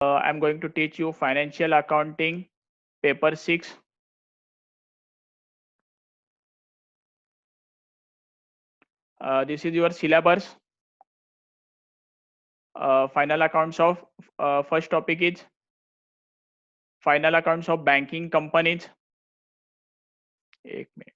I'm going to teach you financial accounting, paper 6. This is your syllabus. Final accounts of first topic is final accounts of banking companies. एक minute.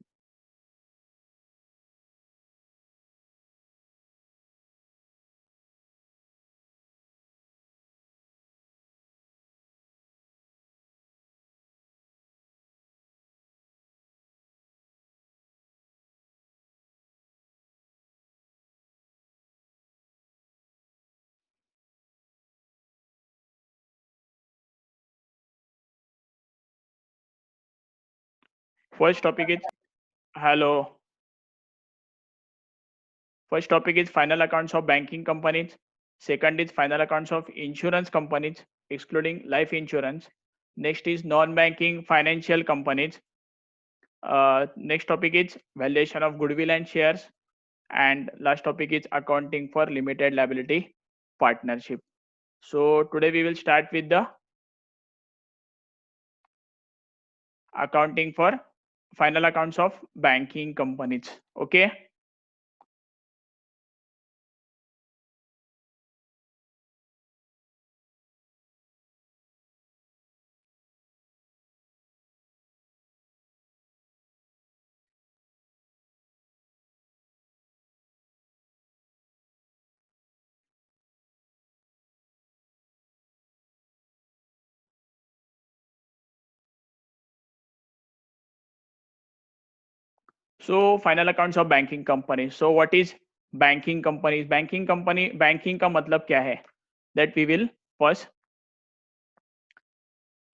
First topic is hello. First topic is final accounts of banking companies. Second is final accounts of insurance companies, excluding life insurance. Next is non-banking financial companies. Next topic is valuation of goodwill and shares. And last topic is accounting for limited liability partnership. So today we will start with the accounting for final accounts of banking companies. Okay. So final accounts of banking companies. So what is banking companies? Banking company, banking का मतलब क्या है? That we will first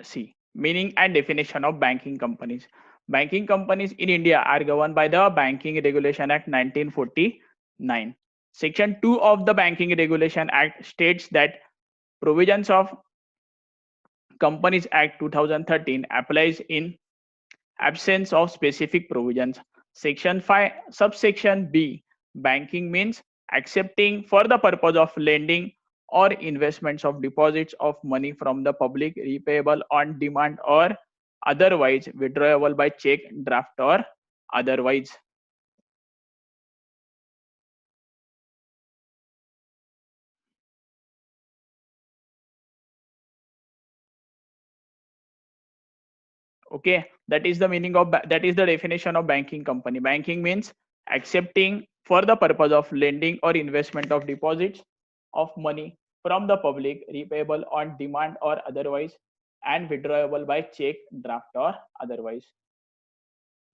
see. Meaning and definition of banking companies. Banking companies in India are governed by the Banking Regulation Act 1949. Section 2 of the Banking Regulation Act states that provisions of Companies Act 2013 applies in absence of specific provisions. Section 5, subsection B, banking means accepting for the purpose of lending or investments of deposits of money from the public repayable on demand or otherwise withdrawable by check, draft or otherwise. Okay, that is the meaning of that is the definition of banking company. Banking means accepting for the purpose of lending or investment of deposits of money from the public repayable on demand or otherwise and withdrawable by check, draft or otherwise.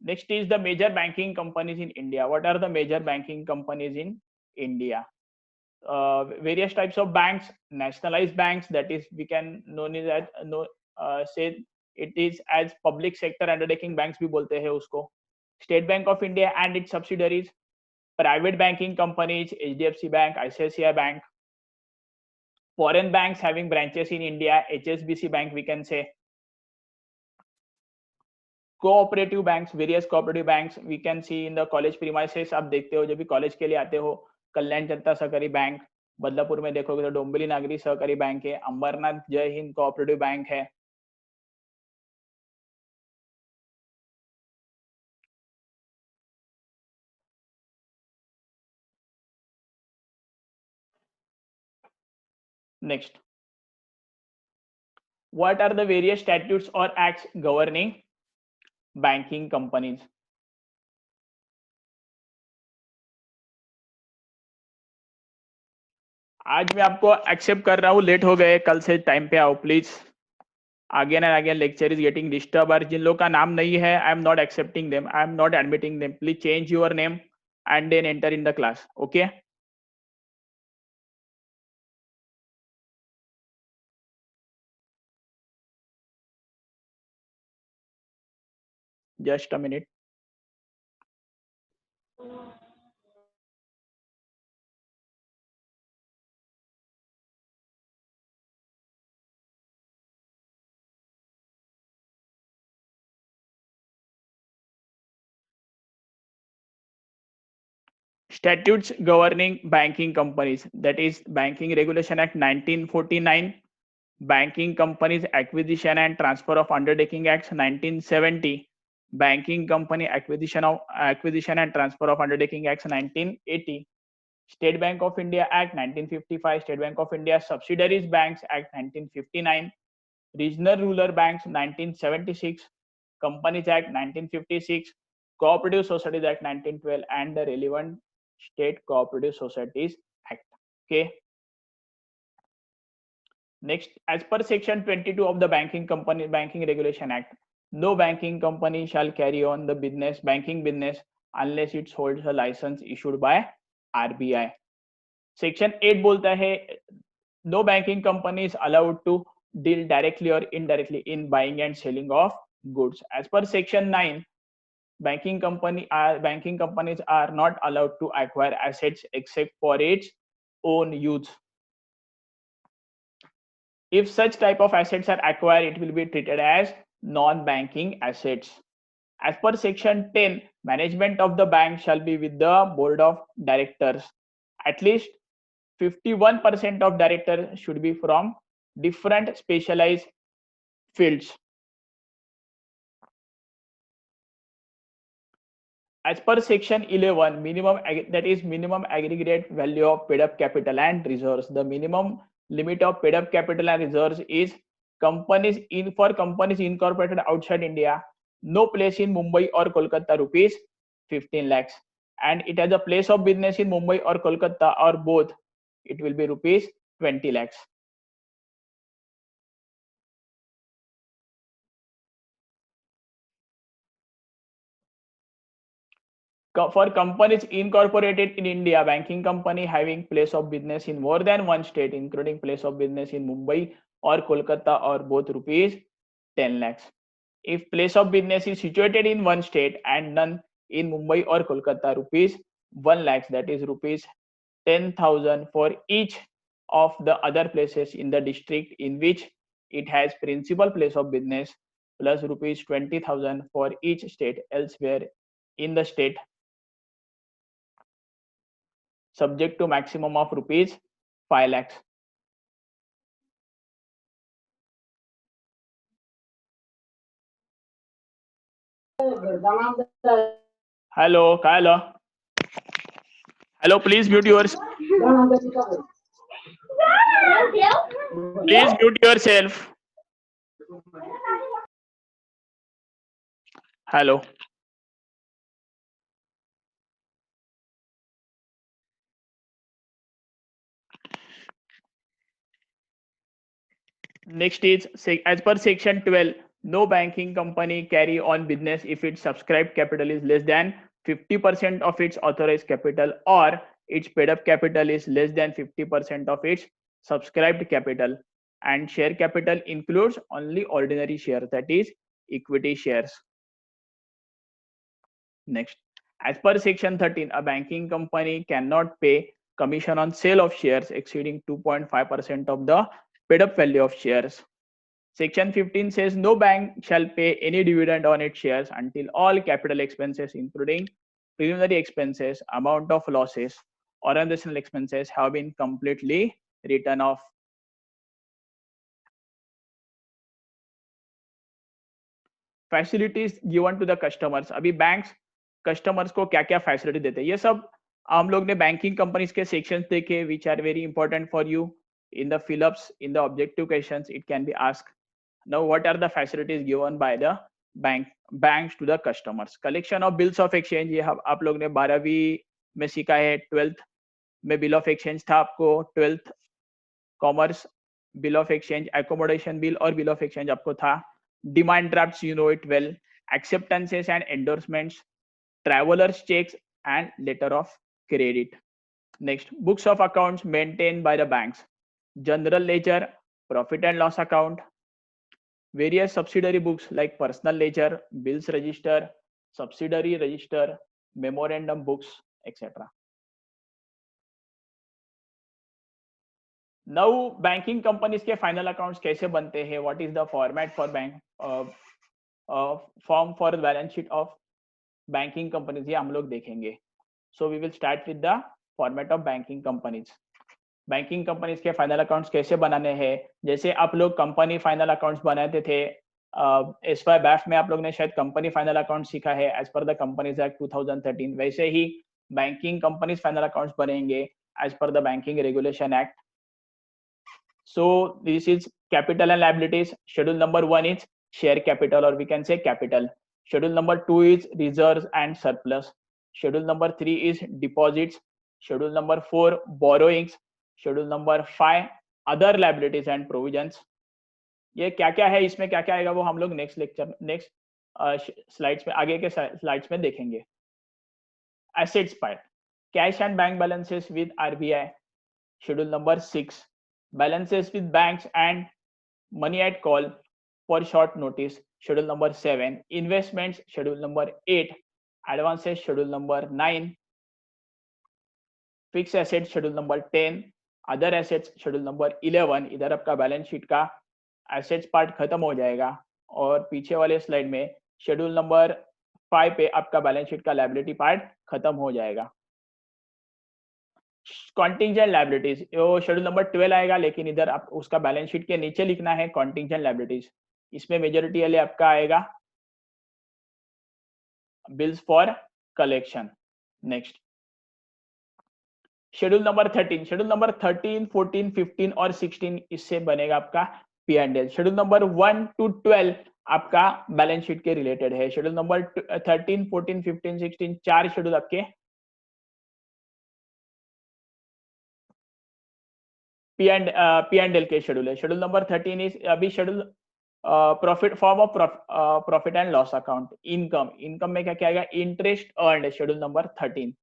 Next is the major banking companies in India. What are the major banking companies in India? Various types of banks, nationalized banks, that is we can known as say it is as public sector undertaking banks भी बोलते हैं उसको. State Bank of India and its subsidiaries, private banking companies, HDFC Bank, ICICI Bank, foreign banks having branches in India, HSBC Bank we can say, cooperative banks, various cooperative banks we can see in the college premises. आप देखते हो जब भी college के लिए आते हो, कल्याण जनता सहकारी बैंक, बदलापुर में देखोगे तो डोंबिवली नागरी सहकारी बैंक है, अंबरनाथ जय हिंद कोऑपरेटिव बैंक है. Next, what are the various statutes or acts governing banking companies? आज मैं आपको एक्सेप्ट कर रहा हूँ, लेट हो गए, कल से टाइम पे आओ please. Again and again lecture is getting disturbed. और जिन लोग का नाम नहीं है, I am not accepting them, I am not admitting them. Please change your name and then enter in the class. Okay. Just a minute. Statutes governing banking companies, that is Banking Regulation Act 1949. Banking Companies Acquisition and Transfer of Undertaking Act 1970, Banking Company Acquisition and Transfer of Undertaking Act 1980, State Bank of India Act 1955, State Bank of India Subsidiaries Banks Act 1959, Regional Rural Banks 1976, Companies Act 1956, Cooperative Societies Act 1912, and the relevant State Cooperative Societies Act. Okay. Next, as per Section 22 of the Banking Regulation Act, no banking company shall carry on the banking business unless it holds a license issued by RBI. Section 8 बोलता है no banking company is allowed to deal directly or indirectly in buying and selling of goods. As per Section 9, banking companies are not allowed to acquire assets except for its own use. If such type of assets are acquired, it will be treated as non-banking assets. As per Section 10, management of the bank shall be with the board of directors. At least 51% of directors should be from different specialized fields. As per Section 11, minimum aggregate value of paid up capital and reserves. The minimum limit of paid up capital and reserves is companies incorporated outside India, no place in Mumbai or Kolkata, rupees 15 lakhs, and it has a place of business in Mumbai or Kolkata or both, it will be rupees 20 lakhs. For companies incorporated in India, banking company having place of business in more than one state, including place of business in Mumbai or Kolkata or both, rupees 10 lakhs. If place of business is situated in one state and none in Mumbai or Kolkata, rupees 1 lakhs, that is rupees 10,000 for each of the other places in the district in which it has principal place of business, plus rupees 20,000 for each state elsewhere in the state, subject to maximum of rupees 5 lakhs. Hello, Kyle. Hello, please mute yours. Please mute yourself. Hello. Next is, as per Section 12, no banking company carry on business if its subscribed capital is less than 50% of its authorized capital, or its paid up capital is less than 50% of its subscribed capital, and share capital includes only ordinary shares, that is equity shares. Next, as per Section 13, a banking company cannot pay commission on sale of shares exceeding 2.5% of the paid up value of shares. Section 15 says no bank shall pay any dividend on its shares until all capital expenses, including preliminary expenses, amount of losses, organizational expenses, have been completely written off. Facilities given to the customers. अभी banks customers को क्या क्या facility देते हैं, ये सब हम लोग ने बैंकिंग कंपनीज के सेक्शंस देखे, which are very important for you in the fill-ups, in the objective questions it can be asked. Now what are the facilities given by the banks to the customers? Collection of bills of exchange, ये आप लोग ने 12वीं में सीखा है, 12th में bill of exchange था आपको, 12th commerce bill of exchange, accommodation bill और बिल ऑफ एक्सचेंज आपको था. Demand drafts, you know it well. Acceptances and endorsements, travelers checks and letter of credit. Next, books of accounts maintained by the banks, general ledger, profit and loss account, various subsidiary books like personal ledger, bills register, subsidiary register, memorandum books, etc. Now banking companies के final accounts कैसे बनते हैं, what is the format for bank form for balance sheet of banking companies, ये हम लोग देखेंगे. So we will start with the format of banking companies. Banking companies के final accounts कैसे बनाने हैं, जैसे आप लोग कंपनी फाइनल अकाउंट्स बनाते थे एस वाई बैफ में, आप लोग ने शायद कंपनी फाइनल अकाउंट सीखा है as per the companies act 2013, वैसे ही बैंकिंग कंपनीज फाइनल अकाउंट्स बनेंगे as per the banking regulation act. So this is capital and liabilities. Schedule number 1 is share capital, or we can say capital. Schedule number 2 is reserves and surplus. Schedule number 3 is deposits. Schedule number 4 borrowings. Schedule number 5 other liabilities and provisions. ये क्या क्या है, इसमें क्या क्या आएगा वो हम लोग नेक्स्ट लेक्चर नेक्स्ट स्लाइड्स में, आगे के स्लाइड्स में देखेंगे. Assets part. Cash and bank balances with RBI. Schedule number 6. Balances with banks and money at call for short notice. Schedule number 7. Investments. Schedule number 8. Advances. Schedule number 9. Fixed assets. Schedule number 10. Other assets. Schedule number 11. इधर आपका balance sheet का assets part खत्म हो जाएगा और पीछे वाले slide में शेड्यूल नंबर 5 पे आपका बैलेंस शीट का लायबिलिटी पार्ट खत्म हो जाएगा. कॉन्टिंजेंट लायबिलिटीज वो शेड्यूल नंबर 12 आएगा, लेकिन इधर आप उसका बैलेंस शीट के नीचे लिखना है कॉन्टिंजेंट लायबिलिटीज. इसमें मेजॉरिटी वाले आपका आएगा bills for collection. Next schedule number 13. Schedule number 13, 14, 15 और 16 इससे बनेगा आपका P and L. Schedule number 1 to 12 आपका बैलेंस शीट के रिलेटेड है. शेड्यूल नंबर 13, 14, 15, 16 चार शेड्यूल आपके पी एंड एल के शेड्यूल है. शेड्यूल नंबर 13 इज अभी schedule profit form of profit and loss account. Income, income में क्या क्या आएगा, interest earned schedule number 13.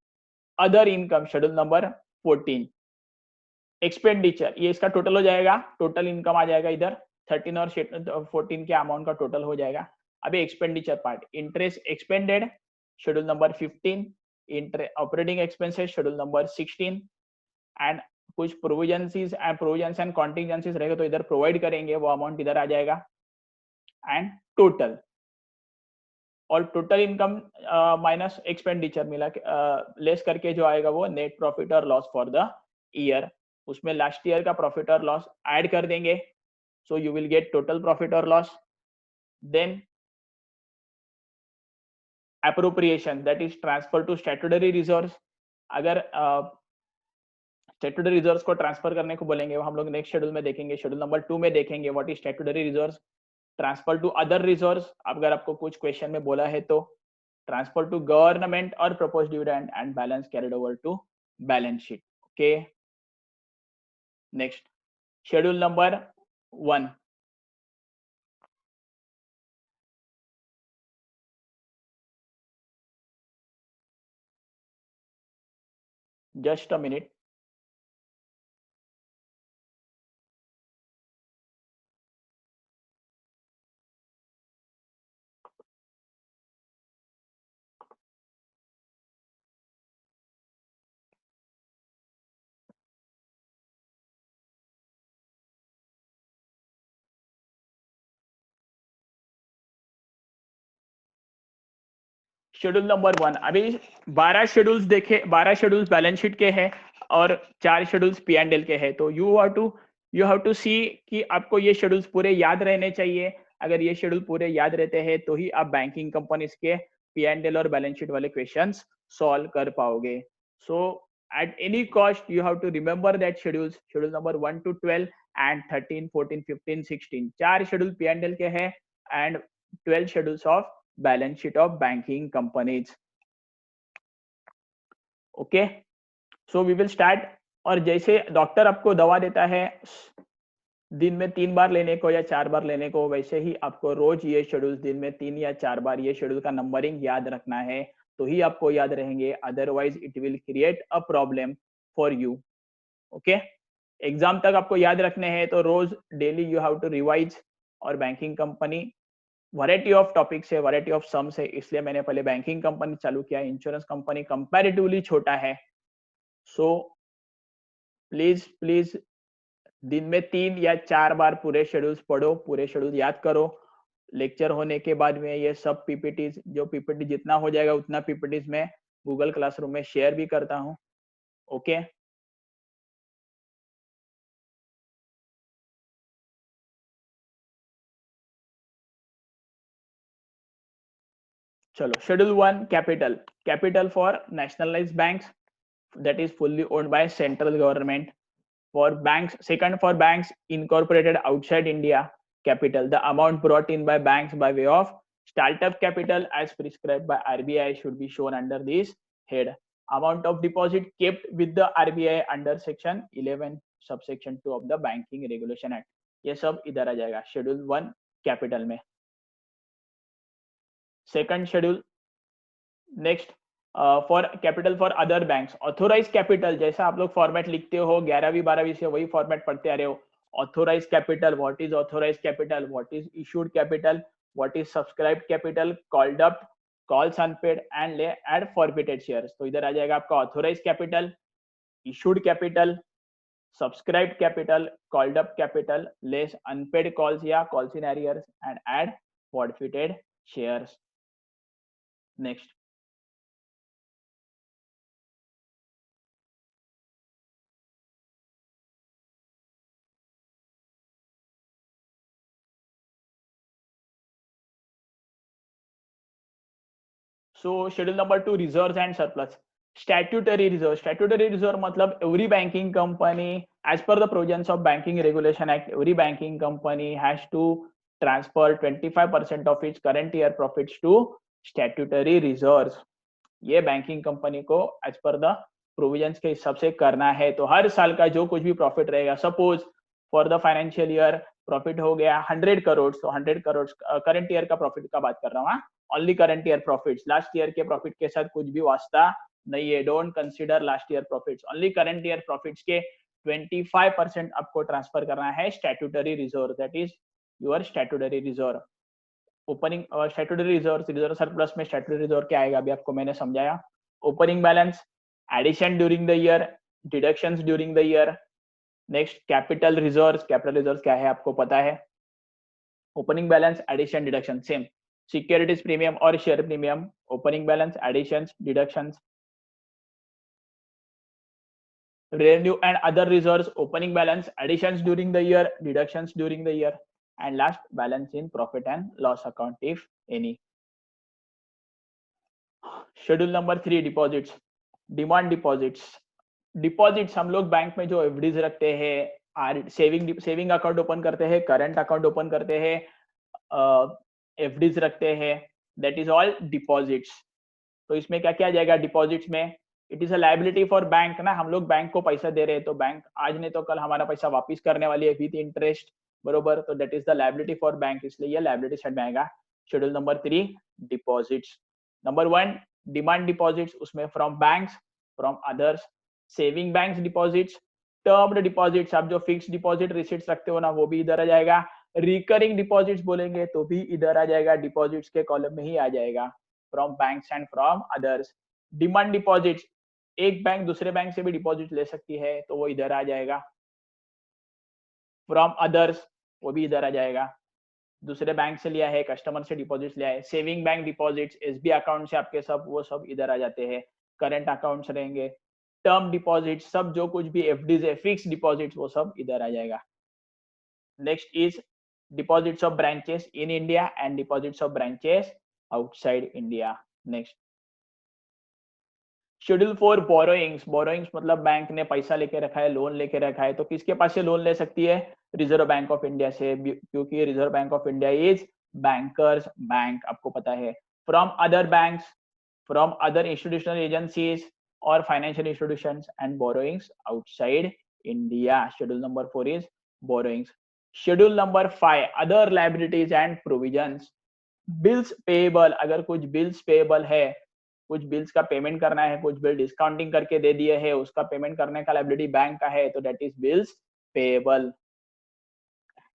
Other income schedule number 14. Expenditure ये इसका टोटल हो जाएगा, टोटल इनकम आ जाएगा इधर 13 और 14 के अमाउंट का टोटल हो जाएगा. अभी expenditure part, interest expanded schedule number 15. Operating expenses schedule number 16. And कुछ प्रोविजंस एंड कॉन्टिजेंसीज रहेगा तो इधर प्रोवाइड करेंगे, वो अमाउंट इधर आ जाएगा. एंड टोटल और टोटल इनकम माइनस एक्सपेंडिचर मिला लेस करके जो आएगा वो नेट प्रॉफिट और लॉस फॉर द ईयर. उसमें लास्ट ईयर का प्रॉफिट और लॉस ऐड कर देंगे, so you will get total profit और loss. Then appropriation that is transfer to statutory reserves. अगर स्टैट्यूटरी रिजर्व्स को ट्रांसफर करने को बोलेंगे वो हम लोग नेक्स्ट शेड्यूल में देखेंगे. शेड्यूल नंबर 2 में देखेंगे what is statutory reserves. Transfer to other reserves, अगर आपको कुछ क्वेश्चन में बोला है तो ट्रांसफर टू गवर्नमेंट और proposed dividend and balance carried over to balance sheet. Okay, next schedule number 1. Just a minute. Schedule number 1 अभी 12 शेड्यूल्स देखे, 12 शेड्यूल्स बैलेंस शीट के हैं और 4 शेड्यूल्स पी एंड एल के हैं. तो यू हैव टू सी कि आपको ये शेड्यूल्स पूरे याद रहने चाहिए. अगर ये शेड्यूल पूरे याद रहते हैं तो ही आप बैंकिंग कंपनीज के पी एंड एल और बैलेंस शीट वाले क्वेश्चंस सॉल्व कर पाओगे. सो at any cost you have to remember that schedules, schedule number 1 to 12 and 13, 14, 15, 16 चार शेड्यूल पी एंड एल के हैं and 12 schedules of balance sheet of banking companies. Okay, so we will start. और जैसे doctor आपको दवा देता है दिन में 3 बार लेने को या 4 बार लेने को, वैसे ही आपको रोज ये शेड्यूल दिन में 3 या 4 बार ये शेड्यूल का नंबरिंग याद रखना है, तो ही आपको याद रहेंगे. Otherwise it will create a problem for you. Okay, exam तक आपको याद रखने हैं तो रोज daily you have to revise. और banking company variety of topics है, वैरायटी ऑफ सम्स है, इसलिए मैंने पहले बैंकिंग कंपनी चालू किया. इंश्योरेंस कंपनी कंपैरेटिवली छोटा है. सो प्लीज दिन में 3 या 4 बार पूरे शेड्यूल्स पढ़ो, पूरे शेड्यूल याद करो. लेक्चर होने के बाद में ये सब पीपीटीज, जो पीपीटी जितना हो जाएगा उतना पीपीटीज में गूगल क्लासरूम में शेयर भी करता हूँ. ओके, चलो, schedule 1 capital, capital for nationalised banks that is fully owned by central government. For banks, second, for banks incorporated outside India, capital, the amount brought in by banks by way of startup capital as prescribed by RBI should be shown under this head. Amount of deposit kept with the RBI under section 11 subsection 2 of the banking regulation act. ये सब इधर आ जाएगा schedule 1 capital में. Second schedule, next, for capital for other banks, authorise capital, जैसा आप लोग format लिखते हो 11वीं 12वीं से वही फॉर्मेट पढ़ते आ रहे हो. Authorise capital, what is authorise capital, what is issued capital, what is subscribed capital, called up, calls unpaid and ले एड फॉरफिटेड शेयर्स. तो इधर आ जाएगा आपका authorise capital, issued capital, subscribed capital, called up capital, less unpaid calls या calls in arrears and add forfeited shares. Next, so schedule number 2, reserves and surplus. Statutory reserve, statutory reserve मतलब every banking company as per the provisions of banking regulation act, every banking company has to transfer 25% of its current year profits to statutory reserves. ये banking company को as per the provisions के हिसाब से करना है. तो हर साल का जो कुछ भी प्रॉफिट रहेगा, suppose for the financial year profit हो गया 100 करोड़, तो 100 करोड़ करंट ईयर का प्रॉफिट का बात कर रहा हूँ, only current year profits, last year के प्रॉफिट के साथ कुछ भी वास्ता नहीं है. Don't consider last year profits, only current year profits के 25% आपको ट्रांसफर करना है statutory reserve, that is your statutory reserve. Opening statutory reserve, reserve surplus में स्टैट्यूटरी रिजर्व क्या आएगा अभी आपको मैंने समझाया. Opening balance, addition during the year, deductions during the year. Next, capital reserves, capital reserves क्या है आपको पता है. Opening balance, addition, deduction, same. Securities premium और share premium, opening balance, additions, deductions. Revenue and other reserves, opening balance, additions during the year, deductions during the year, and last balance in profit and loss account if any. Schedule number 3, deposits, demand deposits. Deposits हम लोग bank में जो FDs रखते हैं, saving account open करते हैं, current account open करते हैं, एफडीज रखते हैं, दैट इज ऑल डिपॉजिट्स. तो इसमें क्या क्या आ जाएगा डिपॉजिट्स में. It is a liability for bank ना, हम लोग बैंक को पैसा दे रहे हैं तो बैंक आज नहीं तो कल हमारा पैसा वापस करने वाली है विद इंटरेस्ट, बरोबर. तो that is the liability for bank, इसलिए ये लायबिलिटी साइड में आएगा. Schedule number 3, deposits. Number 1, demand deposits, उसमें from banks, from others. Saving banks deposits, termed deposits, आप जो फिक्स डिपॉजिट रिसीट्स रखते हो ना वो भी इधर आ जाएगा. रिकरिंग डिपॉजिट्स बोलेंगे तो भी इधर आ जाएगा, डिपॉजिट्स के कॉलम में ही आ जाएगा, from banks and from others. Demand deposits, एक बैंक दूसरे बैंक से भी डिपॉजिट ले सकती है तो वो इधर आ जाएगा. फ्रॉम अदर्स, वो भी इधर आ जाएगा, दूसरे बैंक से लिया है, कस्टमर से डिपॉजिट लिया है. Saving bank deposits, SBI account से आपके सब वो सब इधर आ जाते हैं, करंट अकाउंट्स रहेंगे. टर्म डिपॉजिट, सब जो कुछ भी एफडीज है, फिक्स डिपॉजिट्स, वो सब इधर आ जाएगा. Next is deposits of branches in India and deposits of branches outside India. Next, schedule 4, borrowings. Borrowings मतलब बैंक ने पैसा लेके रखा है, लोन लेके रखा है, तो किसके पास से लोन ले सकती है, रिजर्व बैंक ऑफ इंडिया से, क्योंकि reserve bank of India is bankers bank, आपको पता है. From other banks, from other institutional agencies और financial institutions and borrowings outside India. Schedule number 4 is borrowings. Schedule number 5, other liabilities and provisions. Bills payable, अगर कुछ bills payable है, कुछ bills का payment करना है, कुछ बिल डिस्काउंटिंग करके दे दिए है, उसका पेमेंट करने का लायबिलिटी बैंक का है, तो that is bills payable.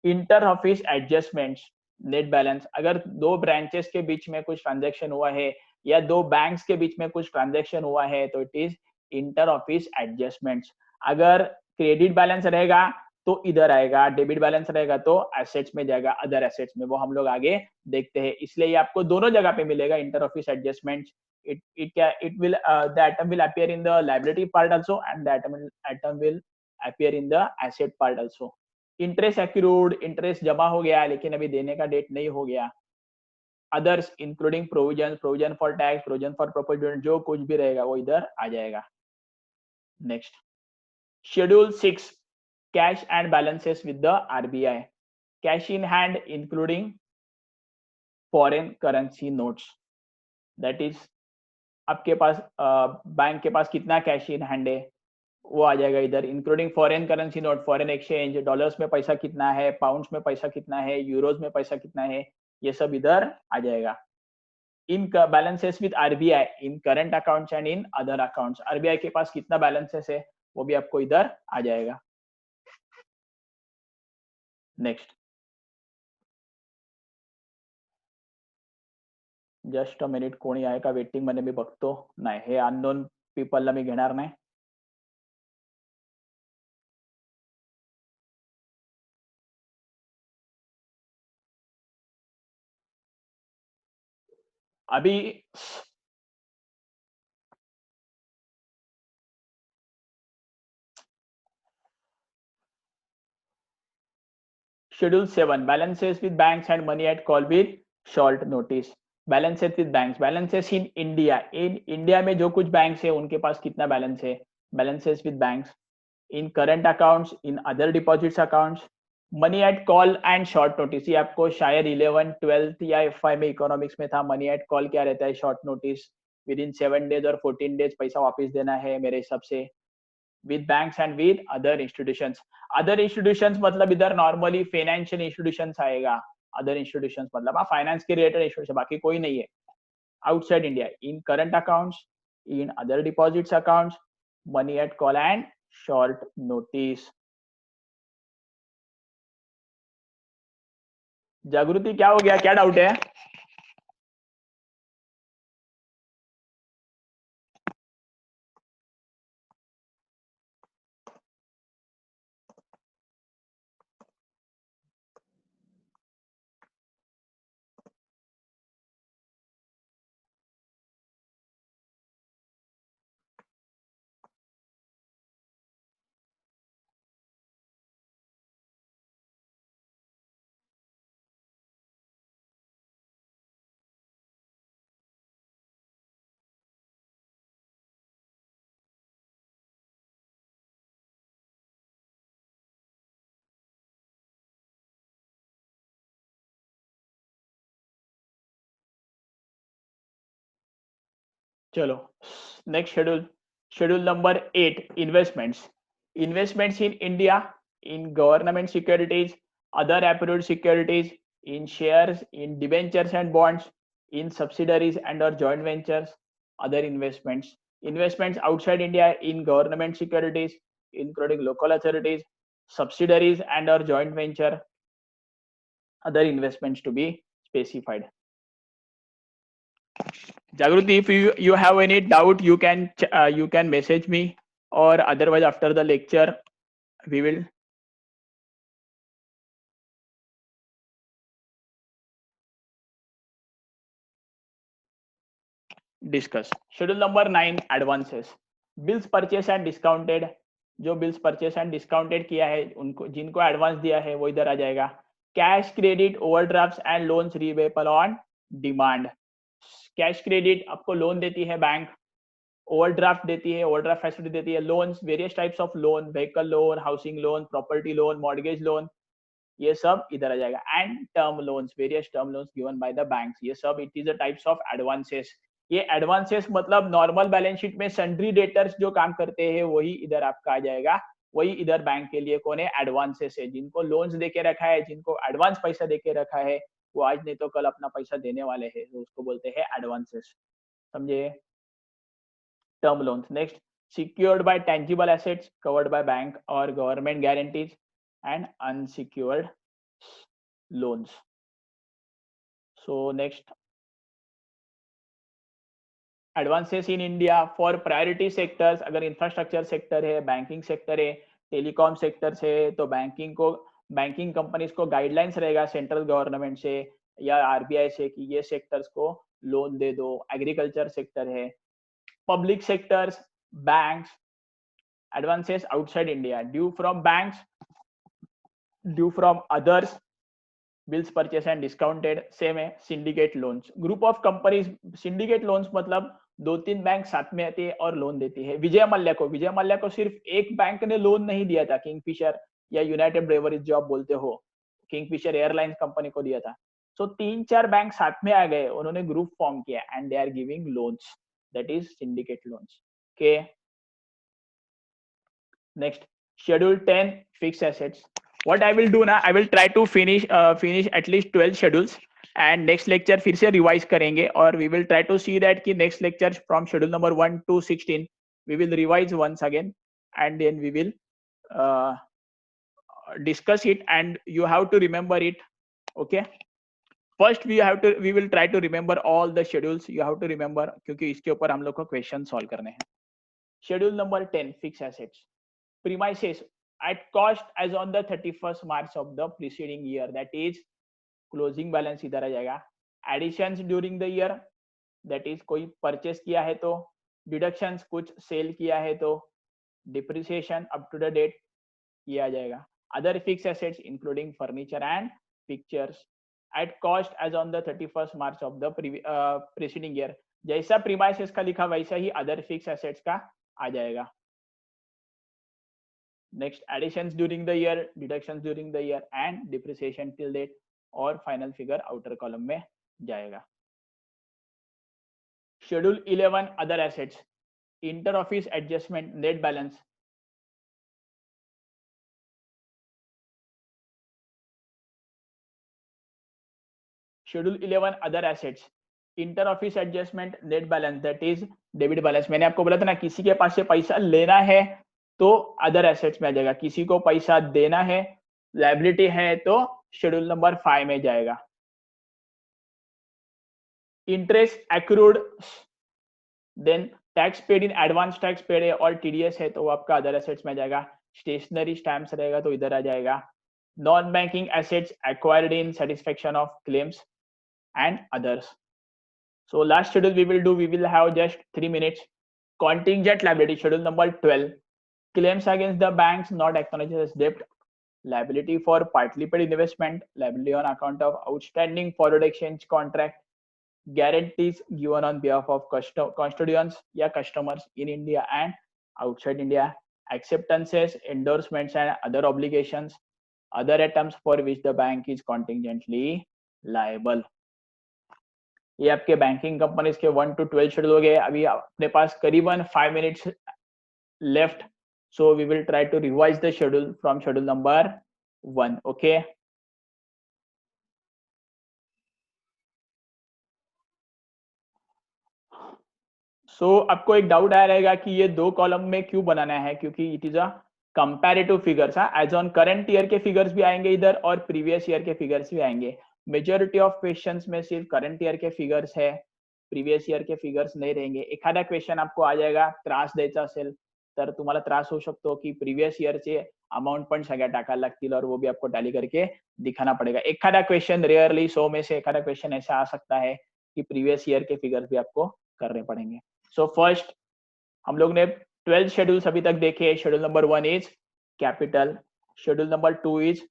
Inter office adjustments, net balance, अगर दो ब्रांचेस के बीच में कुछ ट्रांजैक्शन हुआ है या दो बैंक्स के बीच में कुछ ट्रांजैक्शन हुआ है तो it is inter office adjustments. अगर क्रेडिट बैलेंस रहेगा तो इधर आएगा, डेबिट बैलेंस रहेगा तो एसेट्स में जाएगा, अदर एसेट्स में, वो हम लोग आगे देखते हैं. इसलिए ये आपको दोनों जगह पे मिलेगा inter office adjustments. it will the item will appear in the liability part also and the item will appear in the asset part also. Interest accrued, interest जमा हो गया लेकिन अभी देने का डेट नहीं हो गया. Others including provision for tax, provision for property, जो कुछ भी रहेगा वो इधर आ जाएगा. Next, schedule 6, cash and balances with the RBI. Cash in hand including foreign currency notes. That is आपके पास बैंक के पास कितना कैश इन हैंड है वो आ जाएगा इधर, including foreign currency note, foreign exchange, dollars में पैसा कितना है, पाउंड्स में पैसा कितना है, यूरोज में पैसा कितना है, ये सब इधर आ जाएगा. In balances with RBI in current accounts and in other accounts. RBI के पास कितना बैलेंसेस है वो भी आपको इधर आ जाएगा. नेक्स्ट, जस्ट अ मिनिट, कोणी आहे का वेटिंग मध्ये मी बघतो. नाही, हे अननोन पीपलला मी घेणार नाही. अभी schedule 7, balances with banks and money at call with short notice. balances with banks, balances in India. in India में जो कुछ banks है उनके पास कितना balance है. balances with banks in current accounts, in other deposits accounts, money at call and short notice. ये आपको शायद 11th 12th या FI में इकोनॉमिक्स में था. money at call क्या रहता है, short notice, within 7 days और 14 days पैसा वापस देना है मेरे हिसाब से. with banks and with other institutions. other institutions मतलब इधर नॉर्मली फाइनेंशियल इंस्टीट्यूशंस आएगा. अदर इंस्टीट्यूशंस मतलब फाइनेंस के रिलेटेड इंस्टीट्यूशन, बाकी कोई नहीं है. Outside India, in current accounts, in other deposits accounts, money at call and short notice. जागृति क्या हो गया, क्या डाउट है? चलो, next schedule, schedule number 8, investments. Investments in India, in government securities, other approved securities, in shares, in debentures and bonds, in subsidiaries and or joint ventures, other investments. Investments outside India in government securities, including local authorities, subsidiaries and or joint venture, other investments to be specified. Jagruti, if you have any doubt, you can message me, or otherwise after the lecture we will discuss. Schedule number 9, advances. Bills purchase and discounted. जो bills purchase and discounted किया है उनको, जिनको advance दिया है वो इधर आ जाएगा. Cash credit, overdrafts and loans repayable on demand. Cash credit आपको लोन देती है बैंक, ओवरड्राफ्ट देती है, ओवरड्राफ्ट फैसिलिटी देती है, loans, various types of loan, vehicle loan, housing loan, property loan, mortgage loan, ये सब इधर आ जाएगा. And term loans, various term loans given by the banks, ये सब it is the types of advances. ये एडवांसेस मतलब नॉर्मल बैलेंस शीट में सन्ड्री डेटर्स जो काम करते हैं वही इधर आपका आ जाएगा. वही इधर बैंक के लिए कौन है, एडवांसेस है. जिनको लोन्स देके रखा है, जिनको एडवांस पैसा देके रखा है, वो आज नहीं तो कल अपना पैसा देने वाले हैं, तो उसको बोलते हैं एडवांसेस. समझे? Term loans. Next, secured by tangible assets covered by bank or government guarantees and unsecured loans. So next, advances in India for priority sectors. अगर इंफ्रास्ट्रक्चर सेक्टर है, बैंकिंग सेक्टर है, टेलीकॉम सेक्टर्स है, तो banking companies को guidelines रहेगा central government से या RBI से कि ये सेक्टर्स को लोन दे दो. एग्रीकल्चर सेक्टर है, public sectors, banks, advances outside India, due from banks, due from others, bills purchase and discounted same है. Syndicate loans, group of companies. Syndicate loans मतलब 2-3 बैंक साथ में आती है और लोन देती है. विजय मल्ल्या को सिर्फ एक बैंक ने लोन नहीं दिया था, किंगफिशर या यूनाइटेड ब्रेवरीज जो आप बोलते हो, किंगफिशर एयरलाइंस कंपनी को दिया था. सो 3-4 बैंक साथ में आ गए, उन्होंने ग्रुप फॉर्म किया and they are giving loans, that is syndicate loans. Okay, next, schedule 10, fixed assets. What I will do now, I will try to finish at least 12 schedules and next lecture फिर से revise करेंगे और we will try to see that कि next lecture from schedule number 1 to 16 we will revise once again and then we will uh, discuss it and you have to remember it. Okay, first we will try to remember all the schedules. You have to remember क्योंकि इसके ऊपर हम लोग को question solve करने हैं. Schedule number 10, fixed assets. Premises at cost as on the 31st March of the preceding year, that is closing balance इधर आ जाएगा. Additions during the year, that is कोई purchase किया है तो, deductions कुछ sale किया है तो, depreciation up to the date ये आ जाएगा. Other fixed assets including furniture and pictures at cost as on the 31st March of the preceding year. जैसा premises का लिखा वैसा ही other fixed assets का आ जाएगा. Next, additions during the year, deductions during the year and depreciation till date और final figure outer column में जाएगा. Schedule 11, other assets, inter office adjustment, net balance. Schedule 11, other assets, inter office adjustment, net balance, that is debit balance. मैंने आपको बोला था ना, किसी के पास से पैसा लेना है तो अदर एसेट्स में आ जाएगा, किसी को पैसा देना है, लायबिलिटी है तो शेड्यूल नंबर 5 में जाएगा. Interest accrued, then tax paid in advance tax paid है और टीडीएस है तो वो आपका अदर एसेट्स में आ जाएगा. स्टेशनरी स्टैम्प्स रहेगा तो इधर आ जाएगा. Non banking assets acquired in satisfaction of claims and others. So last schedule we will do, we will have just 3 minutes. Contingent liability, schedule number 12. Claims against the banks not acknowledged as debt. Liability for partly paid investment. Liability on account of outstanding forward exchange contract. Guarantees given on behalf of custodians या customers in India and outside India. Acceptances, endorsements and other obligations. Other items for which the bank is contingently liable. ये आपके banking companies के 1 to 12 schedule हो गए. अभी अपने पास करीबन 5 minutes left, so we will try to revise the schedule from schedule number 1. Okay, so आपको एक डाउट आया रहेगा कि ये 2 कॉलम में क्यों बनाना है, क्योंकि it is a comparative figures. As on current year के फिगर्स भी आएंगे इधर और प्रीवियस ईयर के फिगर्स भी आएंगे. मेजॉरिटी ऑफ क्वेश्चंस में सिर्फ करंट ईयर के फिगर्स है, प्रीवियस ईयर के फिगर्स नाही रहेंगे. एखादा क्वेश्चन आपको आ जाएगा, त्रास द्यायचा असेल तर तुम्हाला त्रास होऊ शकतो की प्रीवियस ईयरचे अमाउंट पण सगळ्या टाकायला लागतील और वो भी आपको टैली करके दिखाना पड़ेगा. एखादा क्वेश्चन रेयरली 100 में से एखादा क्वेश्चन ऐसा आ सकता है कि प्रीवियस ईयर के फिगर्स भी आपको करने पड़ेंगे. सो फर्स्ट हम लोग ने 12 शेड्यूल्स अभी तक देखे. Schedule number 1 is capital, schedule number 2 is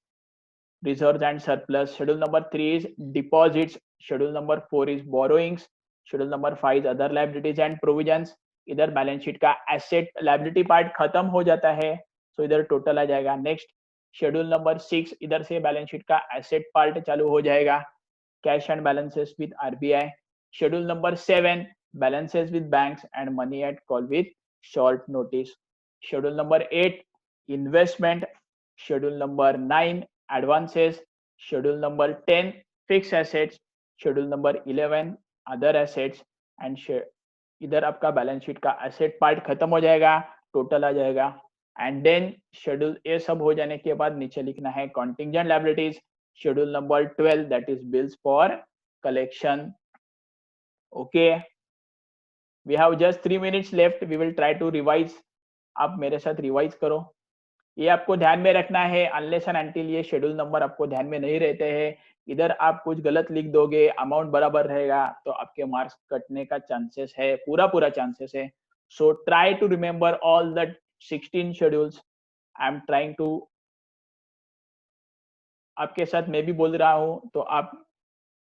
reserves and surplus, schedule number 3 is deposits, schedule number 4 is borrowings, schedule number 5 is other liabilities and provisions. इधर बैलेंस शीट का एसेट लायबिलिटी पार्ट खत्म हो जाता है, सो इधर टोटल आ जाएगा. Next schedule number 6, इधर से बैलेंस शीट का एसेट पार्ट चालू हो जाएगा, cash and balances with RBI. Schedule number 7, balances with banks and money at call with short notice. Schedule number 8, investment. Schedule number 9, advances. Schedule number 10, fixed assets. Schedule number 11, other assets. And इधर आपका balance sheet का asset part खत्म हो जाएगा, total आ जाएगा. And then schedule ये सब हो जाने के बाद नीचे लिखना है contingent liabilities. Schedule number 12, that is bills for collection. Okay, we have just 3 minutes left, we will try to revise. आप मेरे साथ रिवाइज करो. ये आपको ध्यान में रखना है, अनलेस एंड अनटिल ये शेड्यूल नंबर आपको ध्यान में नहीं रहते हैं, इधर आप कुछ गलत लिख दोगे, अमाउंट बराबर रहेगा तो आपके मार्क्स कटने का चांसेस है, पूरा चांसेस है. So try to remember all the 16 schedules. I am trying to आपके साथ मैं भी बोल रहा हूँ तो आप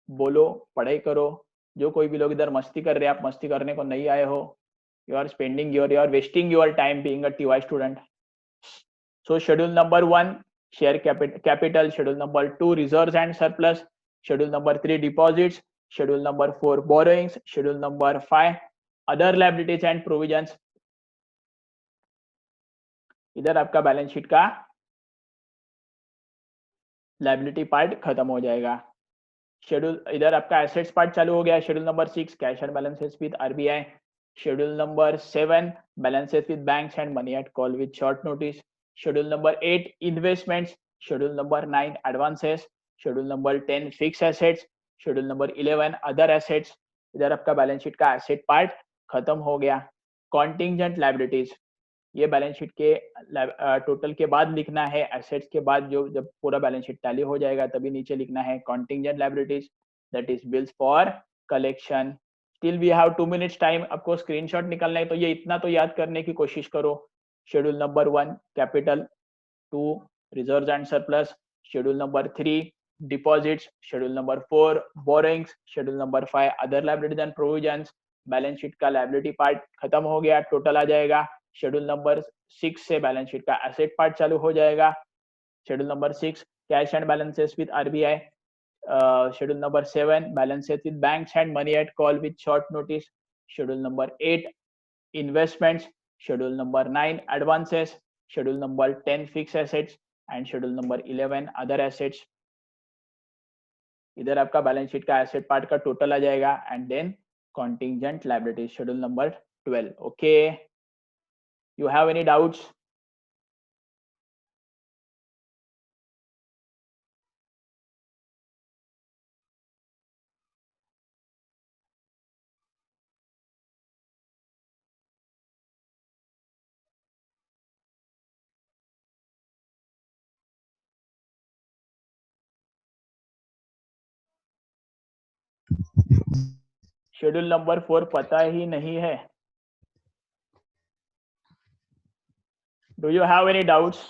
बोलो, पढ़ाई करो। जो कोई भी लोग इधर मस्ती कर रहे हैं, आप मस्ती करने को नहीं आए हो। You are wasting your time being a T Y student. So schedule number 1, share capital. Schedule number 2, reserves and surplus. Schedule number 3, deposits. Schedule number 4, borrowings. Schedule number 5, other liabilities and provisions. इधर आपका balance sheet का liability part खत्म हो जाएगा. Schedule इधर आपका assets part चालू हो गया. Schedule number 6, cash and balances with RBI. Schedule number 7, balances with banks and money at call with short notice. Schedule number 8, investments. Schedule number 9, advances. Schedule number 10, fixed assets. Schedule number 11, other assets. इधर आपका balance sheet का asset part खत्म हो गया. Contingent liabilities, ये balance sheet के total के बाद लिखना है. एसेट्स के बाद जो जब पूरा बैलेंस शीट टैली हो जाएगा तभी नीचे लिखना है contingent liabilities, that is bills for collection. Still we have 2 minutes time. आपको स्क्रीनशॉट निकालना है तो ये इतना तो याद करने की कोशिश करो. Schedule number 1, capital. 2, reserves and surplus. Schedule number 3, deposits. Schedule number 4, borrowings. Schedule number 5, other liabilities and provisions. Balance sheet का लायबिलिटी पार्ट खत्म हो गया, टोटल आ जाएगा. शेड्यूल नंबर 6 से बैलेंस शीट का एसेट पार्ट चालू हो जाएगा. Schedule number 6, cash and balances with RBI. Schedule number 7, balances with banks and money at call with short notice. Schedule number 8, investments. Schedule number 9, advances. Schedule number 10, fixed assets. And schedule number 11, other assets. इधर आपका balance sheet का asset part का total आ जाएगा. And then contingent liability, schedule number 12. Okay, you have any doubts? Schedule number 4 पता ही नहीं है. Do you have any doubts?